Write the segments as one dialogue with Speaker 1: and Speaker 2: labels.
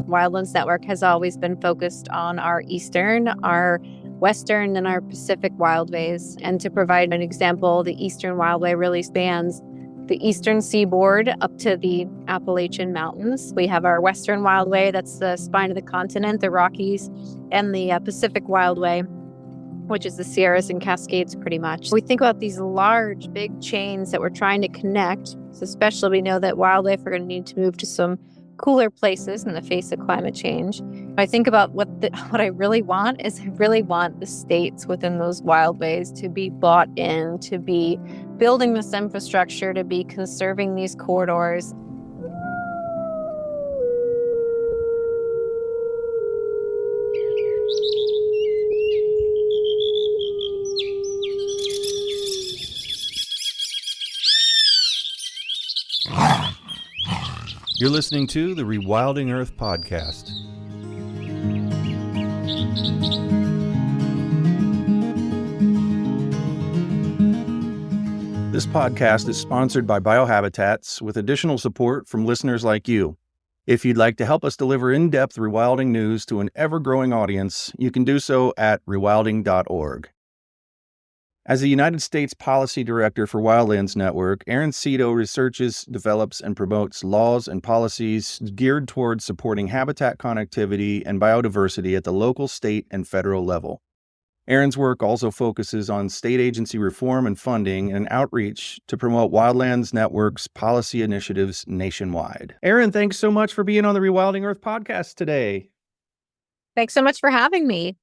Speaker 1: Wildlands Network has always been focused on our eastern, our western, and our Pacific wildways. And to provide an example, the Eastern Wildway really spans the eastern seaboard up to the Appalachian Mountains. We have our Western Wildway, that's the spine of the continent, the Rockies, and the Pacific Wildway, which is the Sierras and Cascades pretty much. We think about these large, big chains that we're trying to connect, so especially we know that wildlife are going to need to move to some cooler places in the face of climate change. I think about what I really want is I really want the states within those wildways to be bought in, to be building this infrastructure, to be conserving these corridors.
Speaker 2: You're listening to the Rewilding Earth podcast. This podcast is sponsored by Biohabitats with additional support from listeners like you. If you'd like to help us deliver in-depth rewilding news to an ever-growing audience, you can do so at rewilding.org. As the United States Policy Director for Wildlands Network, Erin Sito researches, develops, and promotes laws and policies geared towards supporting habitat connectivity and biodiversity at the local, state, and federal level. Erin's work also focuses on state agency reform and funding and outreach to promote Wildlands Network's policy initiatives nationwide. Erin, thanks so much for being on the Rewilding Earth podcast today.
Speaker 1: Thanks so much for having me.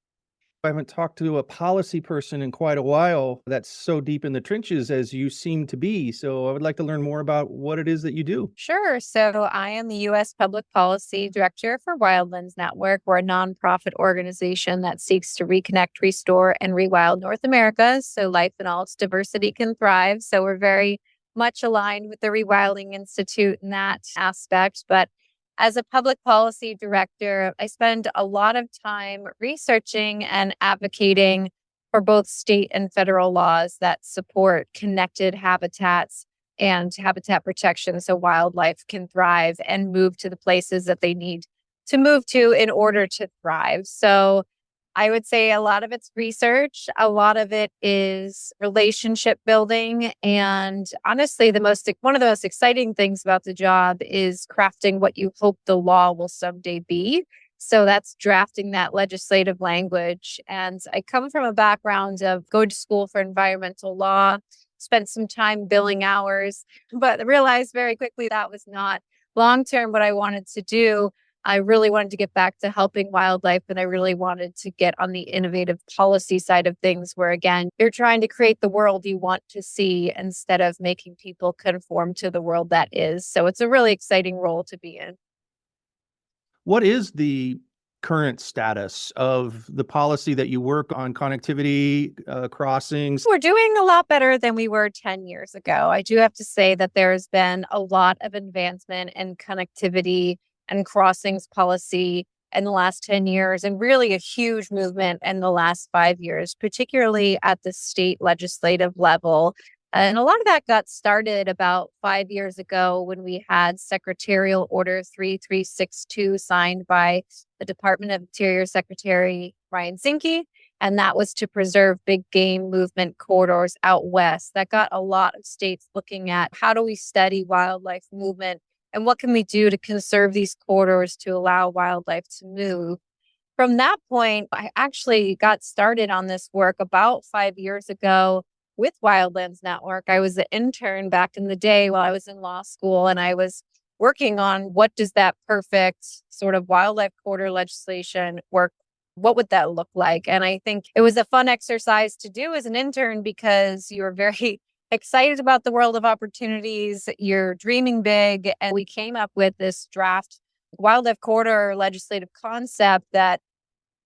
Speaker 2: I haven't talked to a policy person in quite a while that's so deep in the trenches as you seem to be. So I would like to learn more about what it is that you do.
Speaker 1: Sure. So I am the U.S. Public Policy Director for Wildlands Network. We're a nonprofit organization that seeks to reconnect, restore, and rewild North America so life in all its diversity can thrive. So we're very much aligned with the Rewilding Institute in that aspect. But as a public policy director, I spend a lot of time researching and advocating for both state and federal laws that support connected habitats and habitat protection so wildlife can thrive and move to the places that they need to move to in order to thrive. So I would say a lot of it's research, a lot of it is relationship building, and honestly, one of the most exciting things about the job is crafting what you hope the law will someday be. So that's drafting that legislative language. And I come from a background of going to school for environmental law, spent some time billing hours, but realized very quickly that was not long-term what I wanted to do. I really wanted to get back to helping wildlife, and I really wanted to get on the innovative policy side of things where, again, you're trying to create the world you want to see instead of making people conform to the world that is. So it's a really exciting role to be in.
Speaker 2: What is the current status of the policy that you work on, connectivity, crossings?
Speaker 1: We're doing a lot better than we were 10 years ago. I do have to say that there's been a lot of advancement in connectivity and crossings policy in the last 10 years, and really a huge movement in the last 5 years, particularly at the state legislative level. And a lot of that got started about 5 years ago when we had Secretarial Order 3362 signed by the Department of Interior Secretary Ryan Zinke. And that was to preserve big game movement corridors out west. That got a lot of states looking at how do we study wildlife movement and what can we do to conserve these corridors to allow wildlife to move. From that point, I actually got started on this work about 5 years ago with Wildlands Network. I was an intern back in the day while I was in law school, and I was working on what does that perfect sort of wildlife corridor legislation work, what would that look like? And I think it was a fun exercise to do as an intern because you're very excited about the world of opportunities, you're dreaming big, and we came up with this draft wildlife corridor legislative concept that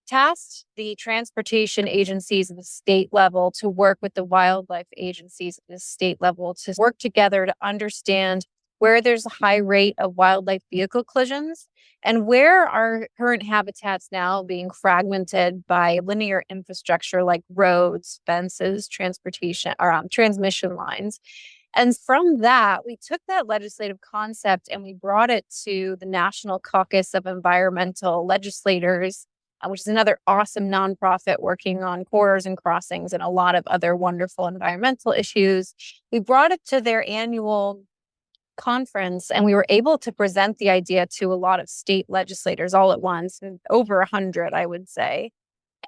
Speaker 1: tasked the transportation agencies at the state level to work with the wildlife agencies at the state level to work together to understand where there's a high rate of wildlife vehicle collisions and where are current habitats now being fragmented by linear infrastructure like roads, fences, transportation, or transmission lines. And from that, we took that legislative concept and we brought it to the National Caucus of Environmental Legislators, which is another awesome nonprofit working on corridors and crossings and a lot of other wonderful environmental issues. We brought it to their annual conference and we were able to present the idea to a lot of state legislators all at once, over 100, I would say.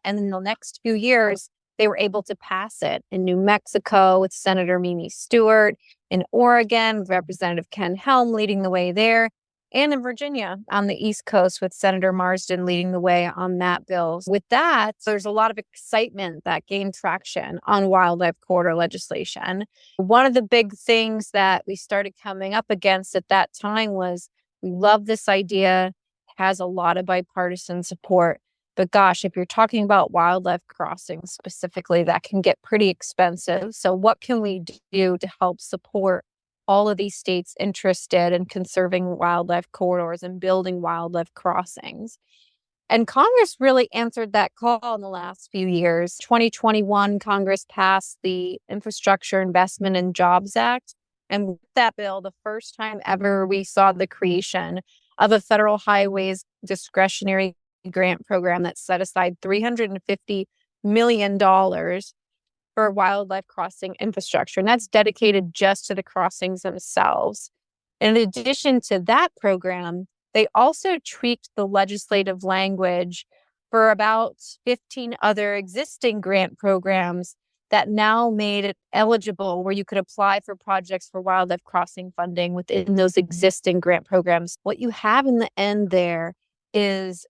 Speaker 1: And in the next few years, they were able to pass it in New Mexico with Senator Mimi Stewart, in Oregon, Representative Ken Helm leading the way there, and in Virginia on the East Coast with Senator Marsden leading the way on that bill. With that, there's a lot of excitement that gained traction on wildlife corridor legislation. One of the big things that we started coming up against at that time was we love this idea, it has a lot of bipartisan support. But gosh, if you're talking about wildlife crossings specifically, that can get pretty expensive. So what can we do to help support all of these states interested in conserving wildlife corridors and building wildlife crossings? And Congress really answered that call in the last few years. 2021, Congress passed the Infrastructure Investment and Jobs Act. And with that bill, the first time ever we saw the creation of a federal highways discretionary grant program that set aside $350 million for wildlife crossing infrastructure. And that's dedicated just to the crossings themselves. In addition to that program, they also tweaked the legislative language for about 15 other existing grant programs that now made it eligible where you could apply for projects for wildlife crossing funding within those existing grant programs. What you have in the end there is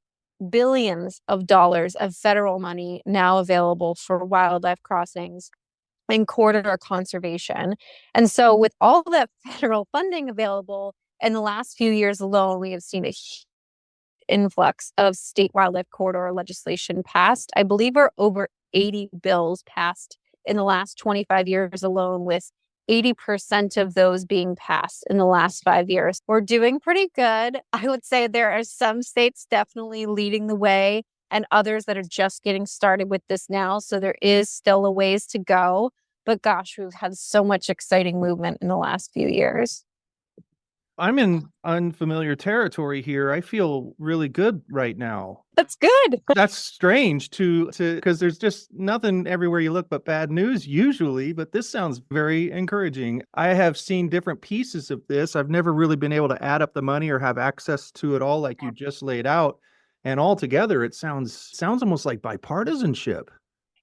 Speaker 1: billions of dollars of federal money now available for wildlife crossings and corridor conservation. And so with all that federal funding available, in the last few years alone, we have seen a huge influx of state wildlife corridor legislation passed. I believe we're over 80 bills passed in the last 25 years alone, with 80% of those being passed in the last 5 years. We're doing pretty good. I would say there are some states definitely leading the way and others that are just getting started with this now. So there is still a ways to go. But gosh, we've had so much exciting movement in the last few years.
Speaker 3: I'm in unfamiliar territory here. I feel really good right now.
Speaker 1: That's good.
Speaker 3: That's strange to because there's just nothing everywhere you look but bad news usually, but this sounds very encouraging. I have seen different pieces of this. I've never really been able to add up the money or have access to it all like you just laid out. And altogether, it sounds almost like bipartisanship.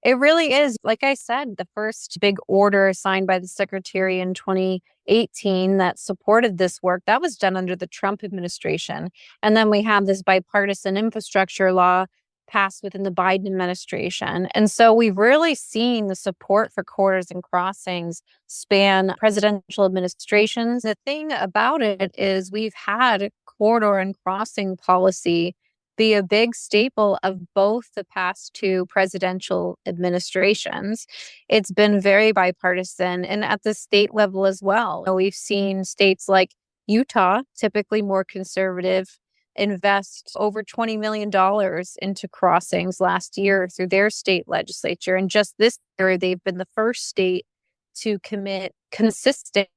Speaker 1: It really is. Like I said, the first big order signed by the secretary in 2018 that supported this work, that was done under the Trump administration. And then we have this bipartisan infrastructure law passed within the Biden administration. And so we've really seen the support for corridors and crossings span presidential administrations. The thing about it is we've had corridor and crossing policy be a big staple of both the past two presidential administrations. It's been very bipartisan and at the state level as well. We've seen states like Utah, typically more conservative, invest over $20 million into crossings last year through their state legislature. And just this year, they've been the first state to commit consistent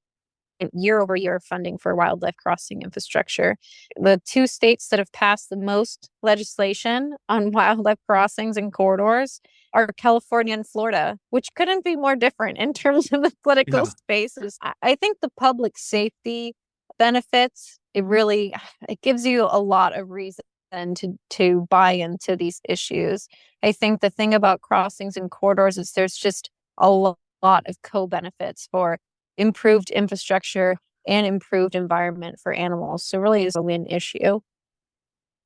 Speaker 1: year-over-year funding for wildlife crossing infrastructure. The two states that have passed the most legislation on wildlife crossings and corridors are California and Florida, which couldn't be more different in terms of the political spaces. I think the public safety benefits, it gives you a lot of reason to buy into these issues. I think the thing about crossings and corridors is there's just a lot of co-benefits for improved infrastructure and improved environment for animals. So really is a win issue.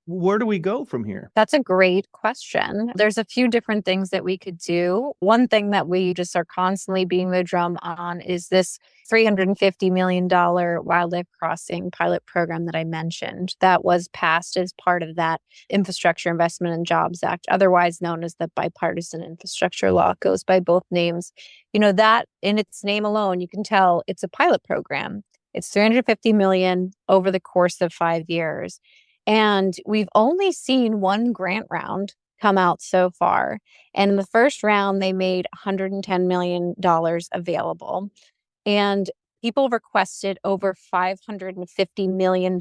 Speaker 3: Where do we go from here?
Speaker 1: That's a great question. There's a few different things that we could do. One thing that we just are constantly beating the drum on is this $350 million wildlife crossing pilot program that I mentioned that was passed as part of that Infrastructure Investment and Jobs Act, otherwise known as the bipartisan infrastructure law, goes by both names. You know, that in its name alone, you can tell it's a pilot program. It's $350 million over the course of 5 years. And we've only seen one grant round come out so far. And in the first round, they made $110 million available. And people requested over $550 million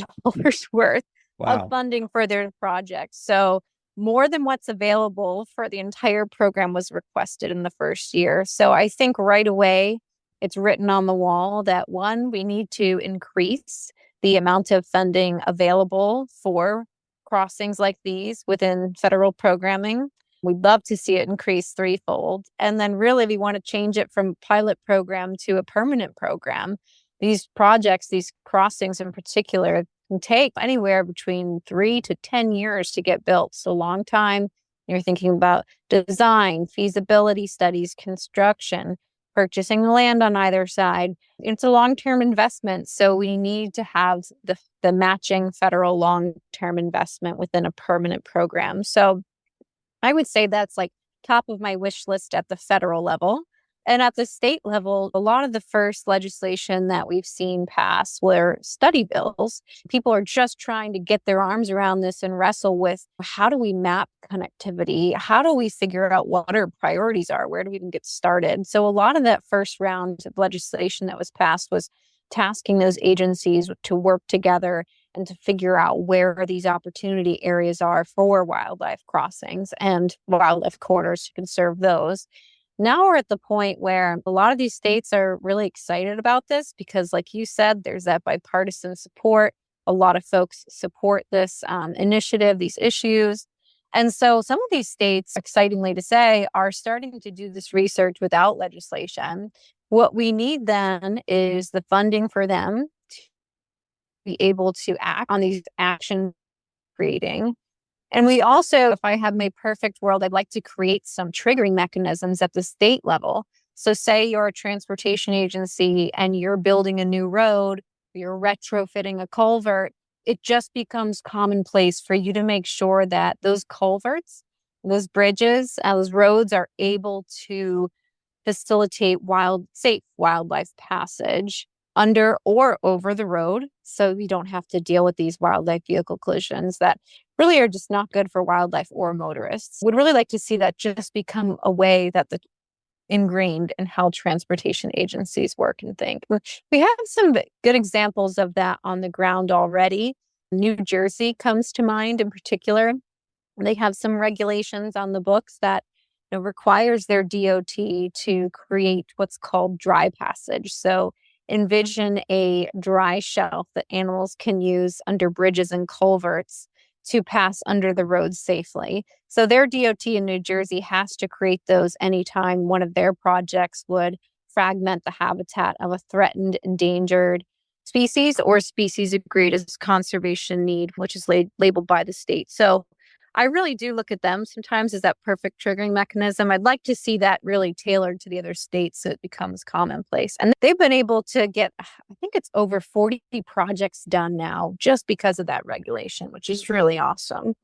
Speaker 1: worth of
Speaker 3: Wow.
Speaker 1: funding for their projects. So more than what's available for the entire program was requested in the first year. So I think right away, it's written on the wall that one, we need to increase the amount of funding available for crossings like these within federal programming. We'd love to see it increase threefold. And then really, we want to change it from pilot program to a permanent program. These projects, these crossings in particular, can take anywhere between 3 to 10 years to get built. So long time. You're thinking about design, feasibility studies, construction, purchasing the land on either side. It's a long-term investment. So we need to have the matching federal long-term investment within a permanent program. So I would say that's like top of my wish list at the federal level. And at the state level, a lot of the first legislation that we've seen pass were study bills. People are just trying to get their arms around this and wrestle with, how do we map connectivity? How do we figure out what our priorities are? Where do we even get started? So a lot of that first round of legislation that was passed was tasking those agencies to work together and to figure out where these opportunity areas are for wildlife crossings and wildlife corridors to conserve those. Now we're at the point where a lot of these states are really excited about this because, like you said, there's that bipartisan support. A lot of folks support this initiative, these issues. And so some of these states, excitingly to say, are starting to do this research without legislation. What we need then is the funding for them to be able to act on these action creating. And we also, if I have my perfect world, I'd like to create some triggering mechanisms at the state level. So say you're a transportation agency and you're building a new road, you're retrofitting a culvert, it just becomes commonplace for you to make sure that those culverts, those bridges, those roads are able to facilitate safe wildlife passage under or over the road, so we don't have to deal with these wildlife vehicle collisions that really are just not good for wildlife or motorists. Would really like to see that just become a way that the ingrained in how transportation agencies work and think. We have some good examples of that on the ground already. New Jersey comes to mind in particular. They have some regulations on the books that requires their DOT to create what's called dry passage. So envision a dry shelf that animals can use under bridges and culverts to pass under the road safely. So their DOT in New Jersey has to create those anytime one of their projects would fragment the habitat of a threatened, endangered species or species agreed as conservation need, which is labeled by the state. So I really do look at them sometimes as that perfect triggering mechanism. I'd like to see that really tailored to the other states so it becomes commonplace. And they've been able to get, I think it's over 40 projects done now just because of that regulation, which is really awesome.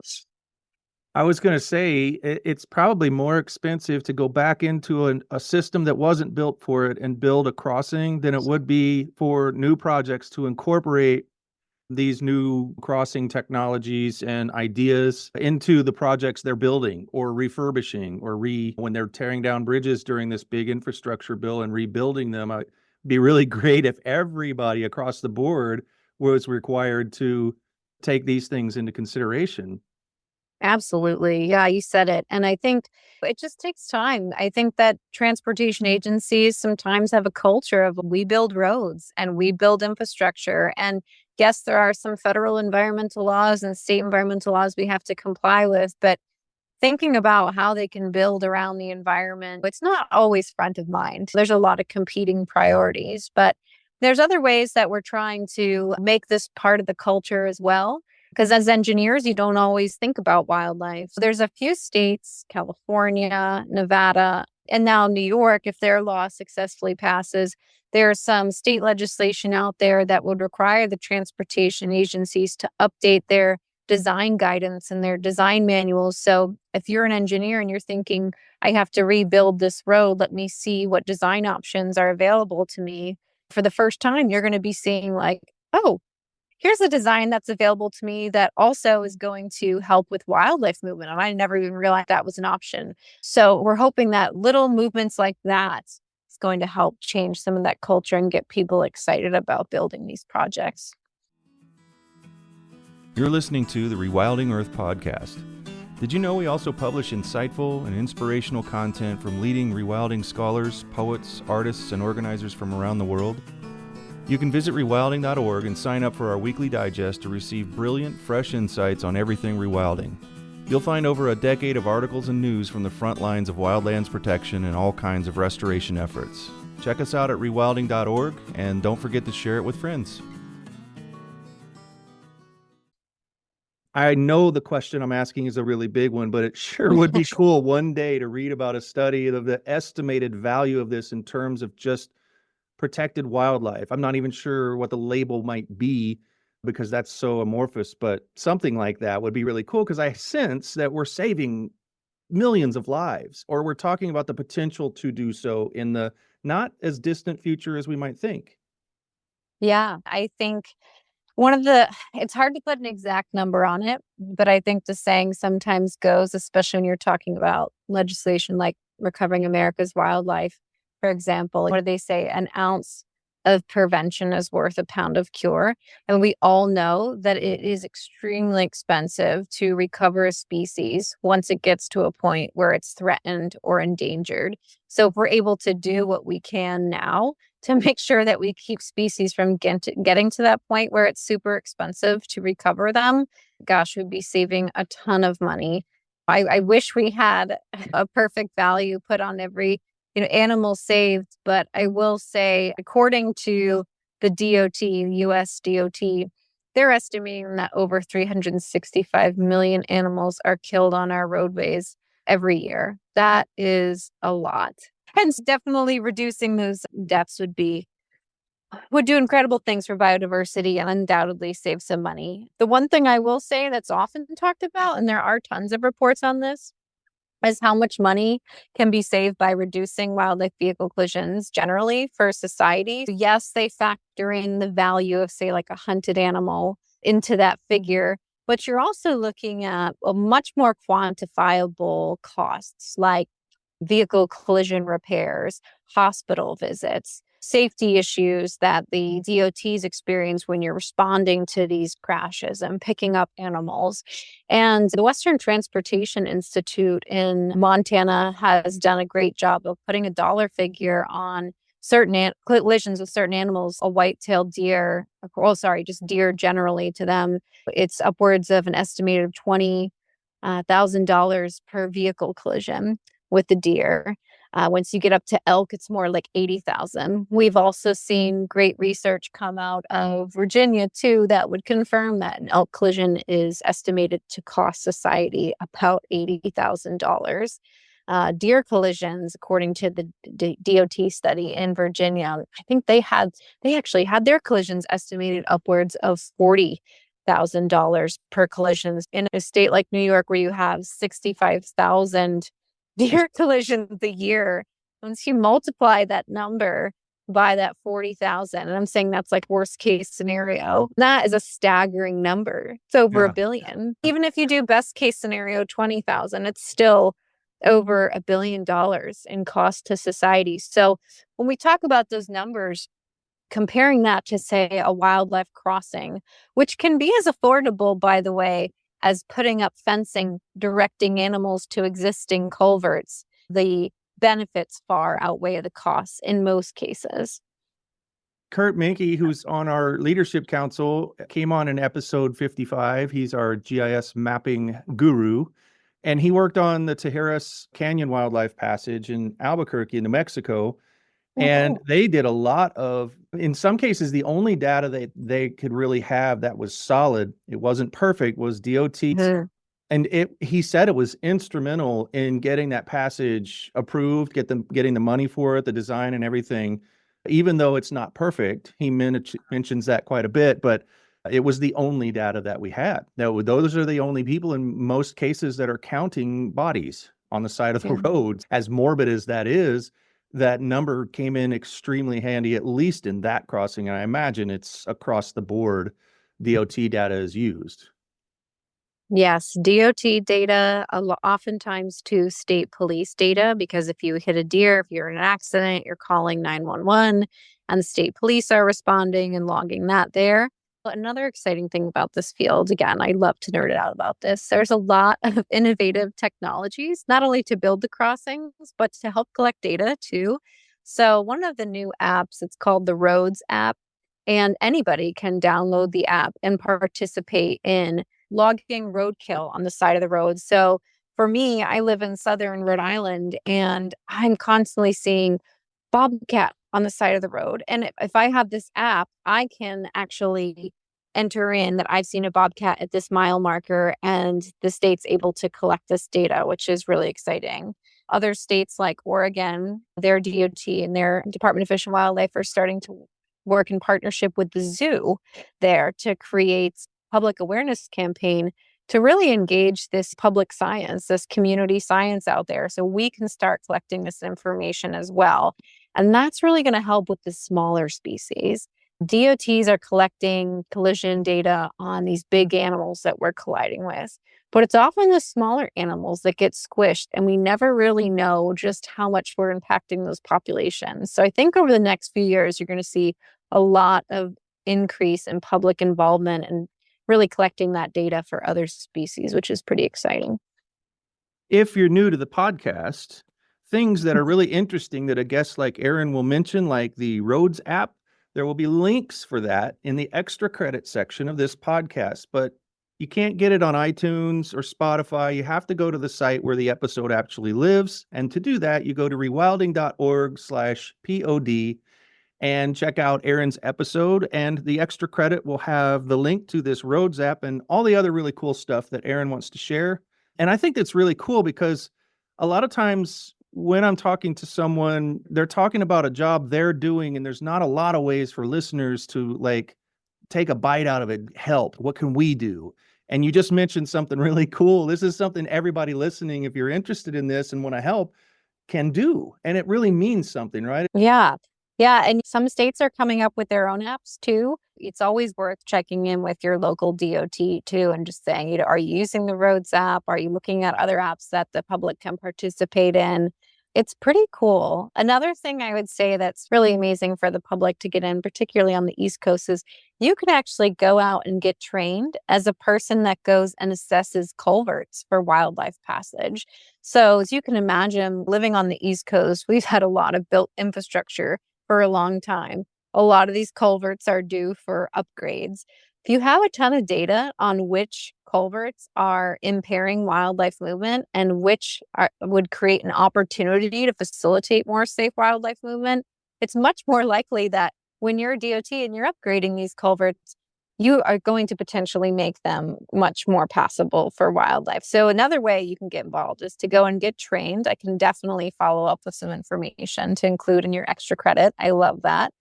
Speaker 3: I was going to say it's probably more expensive to go back into a system that wasn't built for it and build a crossing than it would be for new projects to incorporate these new crossing technologies and ideas into the projects they're building or refurbishing or when they're tearing down bridges during this big infrastructure bill and rebuilding them. It'd be really great if everybody across the board was required to take these things into consideration.
Speaker 1: Absolutely. Yeah, you said it. And I think it just takes time. I think that transportation agencies sometimes have a culture of we build roads and we build infrastructure. And yes, there are some federal environmental laws and state environmental laws we have to comply with, but thinking about how they can build around the environment, it's not always front of mind. There's a lot of competing priorities, but there's other ways that we're trying to make this part of the culture as well. Because as engineers, you don't always think about wildlife. So there's a few states, California, Nevada, and now New York, if their law successfully passes, there's some state legislation out there that would require the transportation agencies to update their design guidance and their design manuals. So if you're an engineer and you're thinking, I have to rebuild this road, let me see what design options are available to me. For the first time, you're going to be seeing like, oh, here's a design that's available to me that also is going to help with wildlife movement. And I never even realized that was an option. So we're hoping that little movements like that going to help change some of that culture and get people excited about building these projects.
Speaker 2: You're listening to the Rewilding Earth podcast. Did you know we also publish insightful and inspirational content from leading rewilding scholars, poets, artists, and organizers from around the world? You can visit rewilding.org and sign up for our weekly digest to receive brilliant, fresh insights on everything rewilding. You'll find over a decade of articles and news from the front lines of wildlands protection and all kinds of restoration efforts. Check us out at rewilding.org, and don't forget to share it with friends.
Speaker 3: I know the question I'm asking is a really big one, but it sure would be cool one day to read about a study of the estimated value of this in terms of just protected wildlife. I'm not even sure what the label might be because that's so amorphous, but something like that would be really cool because I sense that we're saving millions of lives, or we're talking about the potential to do so in the not as distant future as we might think.
Speaker 1: Yeah, I think it's hard to put an exact number on it, but I think the saying sometimes goes, especially when you're talking about legislation like Recovering America's Wildlife, for example, what do they say? An ounce of prevention is worth a pound of cure. And we all know that it is extremely expensive to recover a species once it gets to a point where it's threatened or endangered. So if we're able to do what we can now to make sure that we keep species from getting to that point where it's super expensive to recover them, gosh, we'd be saving a ton of money. I wish we had a perfect value put on every animal saved, but I will say, according to the DOT, US DOT, they're estimating that over 365 million animals are killed on our roadways every year. That is a lot. Hence, definitely reducing those deaths would do incredible things for biodiversity and undoubtedly save some money. The one thing I will say that's often talked about, and there are tons of reports on this, is how much money can be saved by reducing wildlife vehicle collisions generally for society. Yes, they factor in the value of, say, like a hunted animal into that figure, but you're also looking at a much more quantifiable costs like vehicle collision repairs, hospital visits, safety issues that the DOTs experience when you're responding to these crashes and picking up animals. And the Western Transportation Institute in Montana has done a great job of putting a dollar figure on certain collisions with certain animals. A white-tailed deer, just deer generally to them, it's upwards of an estimated $20,000 per vehicle collision with the deer. Once you get up to elk, it's more like 80,000. We've also seen great research come out of Virginia too that would confirm that an elk collision is estimated to cost society about $80,000. Deer collisions, according to the DOT study in Virginia, I think they actually had their collisions estimated upwards of $40,000 per collisions. In a state like New York, where you have 65,000 deer collisions a year, once you multiply that number by that 40,000, and I'm saying that's like worst case scenario, that is a staggering number. It's over $1 billion. Even if you do best case scenario 20,000, it's still over $1 billion in cost to society. So when we talk about those numbers, comparing that to, say, a wildlife crossing, which can be as affordable, by the way, as putting up fencing, directing animals to existing culverts, the benefits far outweigh the costs in most cases.
Speaker 3: Kurt Minke, who's on our leadership council, came on in episode 55. He's our GIS mapping guru, and he worked on the Tijeras Canyon Wildlife Passage in Albuquerque, New Mexico. And they did a lot of, in some cases, the only data that they could really have that was solid, it wasn't perfect, was DOT. Mm-hmm. And he said it was instrumental in getting that passage approved, getting the money for it, the design and everything. Even though it's not perfect, he mentions that quite a bit, but it was the only data that we had. Now, those are the only people in most cases that are counting bodies on the side of the road. As morbid as that is, that number came in extremely handy, at least in that crossing. And I imagine it's across the board DOT data is used.
Speaker 1: Yes, DOT data, oftentimes to state police data, because if you hit a deer, if you're in an accident, you're calling 911 and the state police are responding and logging that there. But another exciting thing about this field, again, I love to nerd out about this. There's a lot of innovative technologies, not only to build the crossings, but to help collect data too. So one of the new apps, it's called the Roads app, and anybody can download the app and participate in logging roadkill on the side of the road. So for me, I live in southern Rhode Island and I'm constantly seeing bobcat on the side of the road. And if I have this app, I can actually enter in that I've seen a bobcat at this mile marker, and the state's able to collect this data, which is really exciting. Other states like Oregon, their DOT and their Department of Fish and Wildlife are starting to work in partnership with the zoo there to create public awareness campaign to really engage this public science, this community science out there, so we can start collecting this information as well. And that's really going to help with the smaller species. DOTs are collecting collision data on these big animals that we're colliding with, but it's often the smaller animals that get squished, and we never really know just how much we're impacting those populations. So I think over the next few years, you're going to see a lot of increase in public involvement and really collecting that data for other species, which is pretty exciting.
Speaker 3: If you're new to the podcast, things that are really interesting that a guest like Erin will mention, like the Roads app, there will be links for that in the extra credit section of this podcast, but you can't get it on iTunes or Spotify. You have to go to the site where the episode actually lives. And to do that, you go to rewilding.org/pod and check out Erin's episode. And the extra credit will have the link to this Roads app and all the other really cool stuff that Erin wants to share. And I think that's really cool because a lot of times when I'm talking to someone, they're talking about a job they're doing, and there's not a lot of ways for listeners to like take a bite out of it. Help. What can we do? And you just mentioned something really cool. This is something everybody listening, if you're interested in this and want to help, can do. And it really means something, right?
Speaker 1: Yeah. Yeah. And some states are coming up with their own apps too. It's always worth checking in with your local DOT too and just saying, are you using the Roads app? Are you looking at other apps that the public can participate in? It's pretty cool. Another thing I would say that's really amazing for the public to get in, particularly on the East Coast, is you could actually go out and get trained as a person that goes and assesses culverts for wildlife passage. So as you can imagine, living on the East Coast, we've had a lot of built infrastructure for a long time. A lot of these culverts are due for upgrades. If you have a ton of data on which culverts are impairing wildlife movement and which would create an opportunity to facilitate more safe wildlife movement, it's much more likely that when you're a DOT and you're upgrading these culverts, you are going to potentially make them much more passable for wildlife. So another way you can get involved is to go and get trained. I can definitely follow up with some information to include in your extra credit. I love that.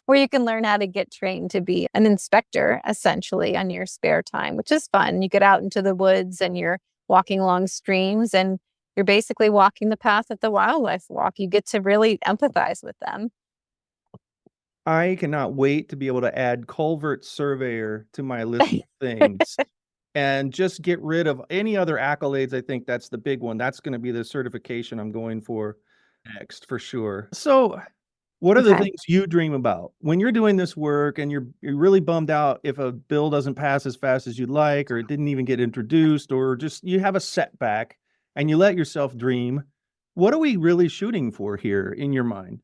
Speaker 1: Where you can learn how to get trained to be an inspector, essentially, on your spare time, which is fun. You get out into the woods and you're walking along streams and you're basically walking the path that the wildlife walk. You get to really empathize with them.
Speaker 3: I cannot wait to be able to add culvert surveyor to my list of things and just get rid of any other accolades. I think that's the big one. That's going to be the certification I'm going for next for sure. So what are the things you dream about when you're doing this work and you're really bummed out if a bill doesn't pass as fast as you'd like, or it didn't even get introduced, or just you have a setback and you let yourself dream? What are we really shooting for here in your mind?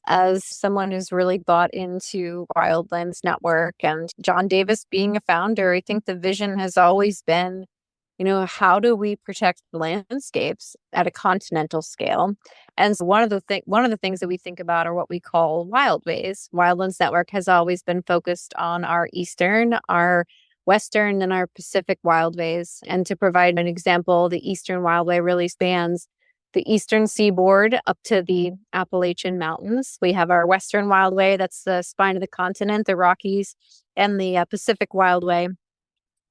Speaker 1: As someone who's really bought into Wildlands Network and John Davis being a founder, I think the vision has always been, how do we protect the landscapes at a continental scale? And so one of the things that we think about are what we call wildways. Wildlands Network has always been focused on our eastern, our western, and our Pacific wildways. And to provide an example, the Eastern Wildway really spans the eastern seaboard up to the Appalachian Mountains. We have our Western Wildway, that's the spine of the continent, the Rockies, and the Pacific Wildway,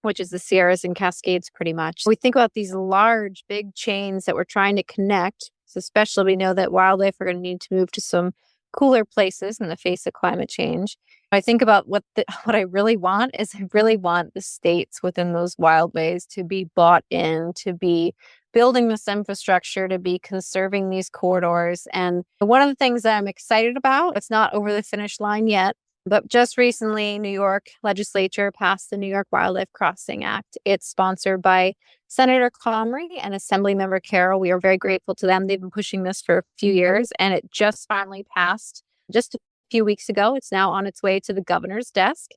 Speaker 1: which is the Sierras and Cascades pretty much. We think about these large, big chains that we're trying to connect. So especially we know that wildlife are going to need to move to some cooler places in the face of climate change. I think about what I really want is I really want the states within those wildways to be bought in, to be building this infrastructure, to be conserving these corridors. And one of the things that I'm excited about, it's not over the finish line yet, but just recently, New York legislature passed the New York Wildlife Crossing Act. It's sponsored by Senator Comrie and Assemblymember Carroll. We are very grateful to them. They've been pushing this for a few years, and it just finally passed just a few weeks ago. It's now on its way to the governor's desk,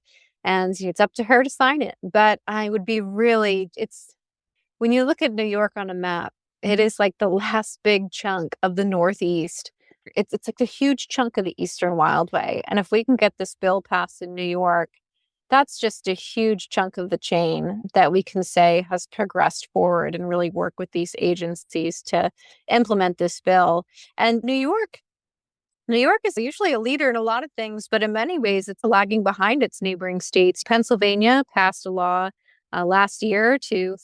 Speaker 1: and it's up to her to sign it. But I would be it's when you look at New York on a map, it is like the last big chunk of the Northeast. It's like a huge chunk of the Eastern Wildway. And if we can get this bill passed in New York, that's just a huge chunk of the chain that we can say has progressed forward and really work with these agencies to implement this bill. And New York is usually a leader in a lot of things, but in many ways, it's lagging behind its neighboring states. Pennsylvania passed a law last year to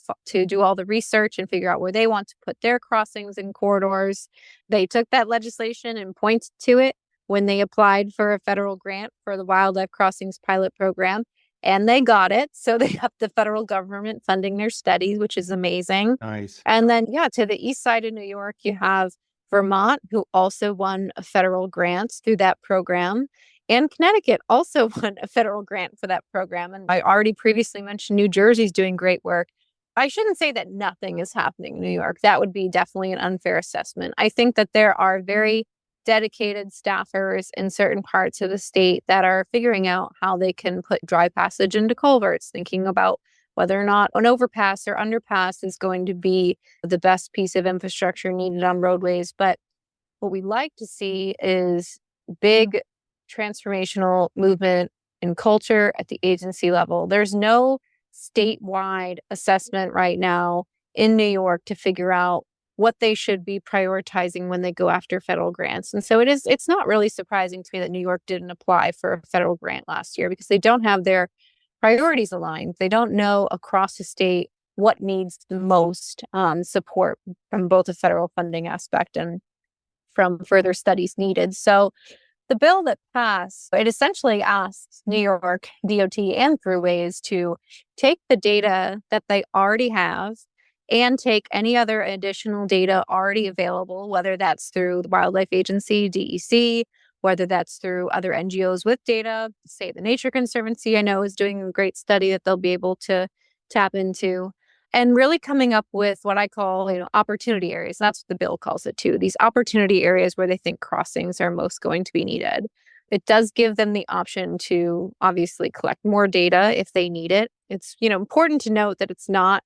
Speaker 1: do all the research and figure out where they want to put their crossings and corridors. They took that legislation and pointed to it when they applied for a federal grant for the Wildlife Crossings pilot program, and they got it. So they have the federal government funding their studies, which is amazing.
Speaker 3: Nice.
Speaker 1: And then, to the east side of New York, you have Vermont, who also won a federal grant through that program. And Connecticut also won a federal grant for that program. And I already previously mentioned New Jersey's doing great work. I shouldn't say that nothing is happening in New York. That would be definitely an unfair assessment. I think that there are very dedicated staffers in certain parts of the state that are figuring out how they can put dry passage into culverts, thinking about whether or not an overpass or underpass is going to be the best piece of infrastructure needed on roadways. But what we like to see is big transformational movement in culture at the agency level. There's no statewide assessment right now in New York to figure out what they should be prioritizing when they go after federal grants. And so it's not really surprising to me that New York didn't apply for a federal grant last year, because they don't have their priorities aligned. They don't know across the state what needs the most support from both a federal funding aspect and from further studies needed. So the bill that passed, it essentially asks New York DOT and Thruways to take the data that they already have and take any other additional data already available, whether that's through the Wildlife Agency, DEC, whether that's through other NGOs with data, say the Nature Conservancy, I know, is doing a great study that they'll be able to tap into, and really coming up with what I call, opportunity areas. That's what the bill calls it too. These opportunity areas where they think crossings are most going to be needed. It does give them the option to obviously collect more data if they need it. It's, important to note that it's not,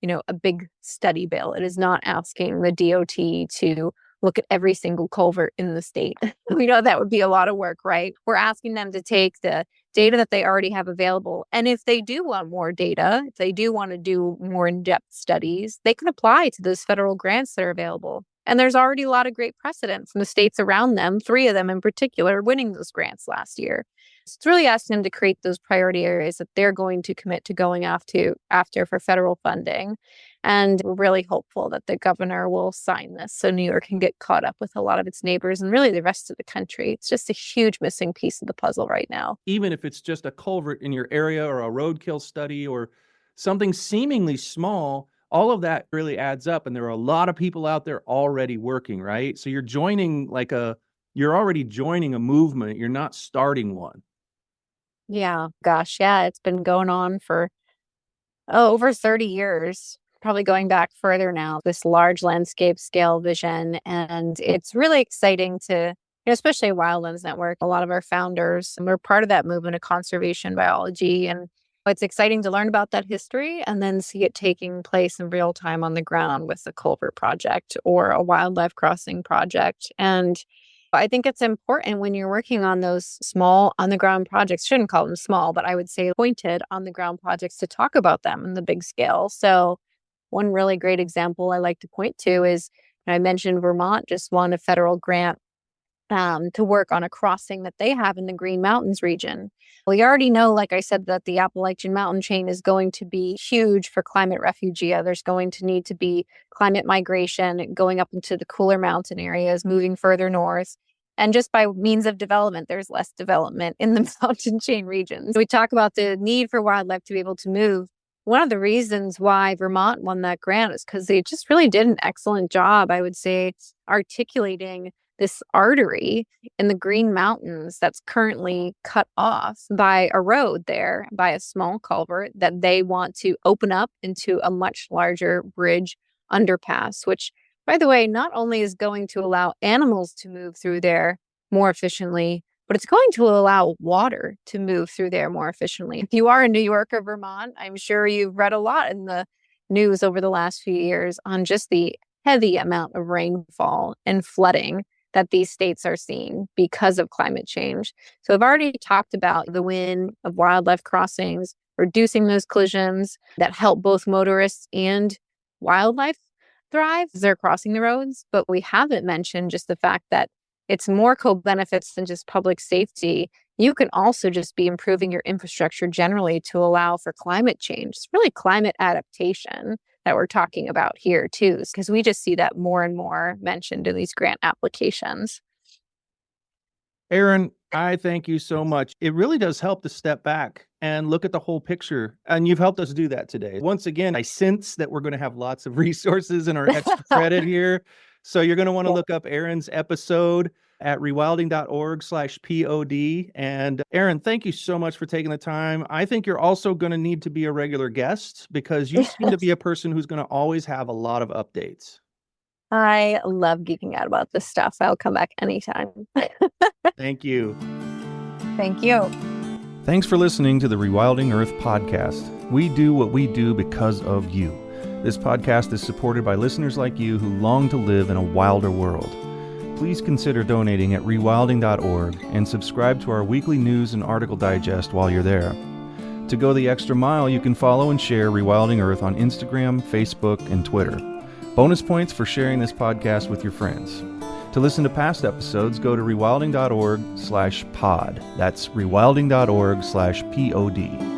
Speaker 1: a big study bill. It is not asking the DOT to look at every single culvert in the state. We know that would be a lot of work, right? We're asking them to take the data that they already have available. And if they do want more data, if they do want to do more in-depth studies, they can apply to those federal grants that are available. And there's already a lot of great precedent from the states around them, 3 of them in particular, winning those grants last year. So it's really asking them to create those priority areas that they're going to commit to going after for federal funding. And we're really hopeful that the governor will sign this so New York can get caught up with a lot of its neighbors and really the rest of the country. It's just a huge missing piece of the puzzle right now.
Speaker 3: Even if it's just a culvert in your area or a roadkill study or something seemingly small, all of that really adds up. And there are a lot of people out there already working, right? So you're already joining a movement. You're not starting one.
Speaker 1: Yeah, gosh, yeah, it's been going on for over 30 years. Probably going back further now, this large landscape scale vision. And it's really exciting to, especially Wildlands Network, a lot of our founders, and we're part of that movement of conservation biology. And it's exciting to learn about that history and then see it taking place in real time on the ground with a culvert project or a wildlife crossing project. And I think it's important when you're working on those small on the ground projects, shouldn't call them small, but I would say pointed on the ground projects, to talk about them in the big scale. So one really great example I like to point to is, I mentioned Vermont just won a federal grant to work on a crossing that they have in the Green Mountains region. We already know, like I said, that the Appalachian mountain chain is going to be huge for climate refugia. There's going to need to be climate migration going up into the cooler mountain areas, moving further north. And just by means of development, there's less development in the mountain chain regions. We talk about the need for wildlife to be able to move. One of the reasons why Vermont won that grant is because they just really did an excellent job, I would say, articulating this artery in the Green Mountains that's currently cut off by a road there, by a small culvert that they want to open up into a much larger bridge underpass, which, by the way, not only is going to allow animals to move through there more efficiently, but it's going to allow water to move through there more efficiently. If you are in New York or Vermont, I'm sure you've read a lot in the news over the last few years on just the heavy amount of rainfall and flooding that these states are seeing because of climate change. So I've already talked about the win of wildlife crossings, reducing those collisions that help both motorists and wildlife thrive as they're crossing the roads. But we haven't mentioned just the fact that it's more co-benefits than just public safety. You can also just be improving your infrastructure generally to allow for climate change. It's really climate adaptation that we're talking about here too, because we just see that more and more mentioned in these grant applications.
Speaker 3: Erin, I thank you so much. It really does help to step back and look at the whole picture. And you've helped us do that today. Once again, I sense that we're going to have lots of resources in our extra credit here. So you're going to want to look up Erin's episode at rewilding.org/pod. And Erin, thank you so much for taking the time. I think you're also going to need to be a regular guest because you seem to be a person who's going to always have a lot of updates.
Speaker 1: I love geeking out about this stuff. I'll come back anytime.
Speaker 3: Thank you.
Speaker 1: Thank you.
Speaker 2: Thanks for listening to the Rewilding Earth podcast. We do what we do because of you. This podcast is supported by listeners like you who long to live in a wilder world. Please consider donating at rewilding.org and subscribe to our weekly news and article digest while you're there. To go the extra mile, you can follow and share Rewilding Earth on Instagram, Facebook, and Twitter. Bonus points for sharing this podcast with your friends. To listen to past episodes, go to rewilding.org/pod. That's rewilding.org/pod.